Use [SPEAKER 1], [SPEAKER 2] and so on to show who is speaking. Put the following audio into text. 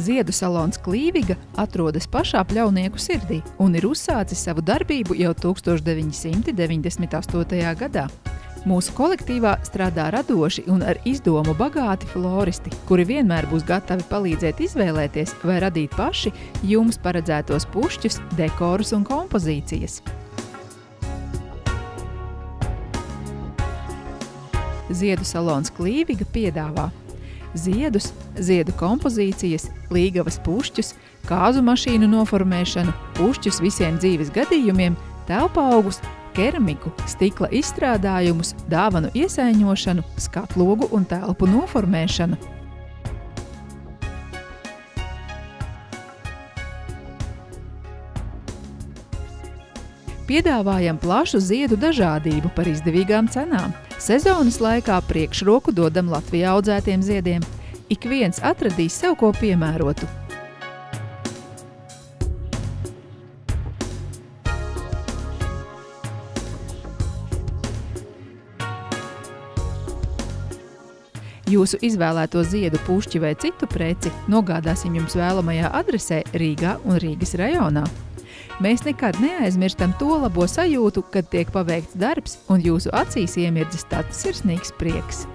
[SPEAKER 1] Ziedu salons Klīviga atrodas pašā Pļaunieku sirdī un ir uzsācis savu darbību jau 1998. gadā. Mūsu kolektīvā strādā radoši un ar izdomu bagāti floristi, kuri vienmēr būs gatavi palīdzēt izvēlēties vai radīt paši jums paredzētos pušķus, dekorus un kompozīcijas. Ziedu salons Klīviga piedāvā ziedus, ziedu kompozīcijas, līgavas pušķus, kāzu mašīnu noformēšanu, pušķus visiem dzīves gadījumiem, telpaugus, keramiku, stikla izstrādājumus, dāvanu iesaiņošanu, skatlogu un telpu noformēšanu. Piedāvājam plašu ziedu dažādību par izdevīgām cenām. Sezonas laikā priekšroku dodam Latvijā audzētiem ziediem. Ik viens atradīs sev ko piemērotu. Jūsu izvēlēto ziedu pušķi vai citu preci nogādāsim jums vēlamajā adresē Rīgā un Rīgas rajonā. Mēs nekad neaizmirstam to labo sajūtu, kad tiek paveikts darbs un jūsu acīs iemirdzis tāds sirsnīgs prieks.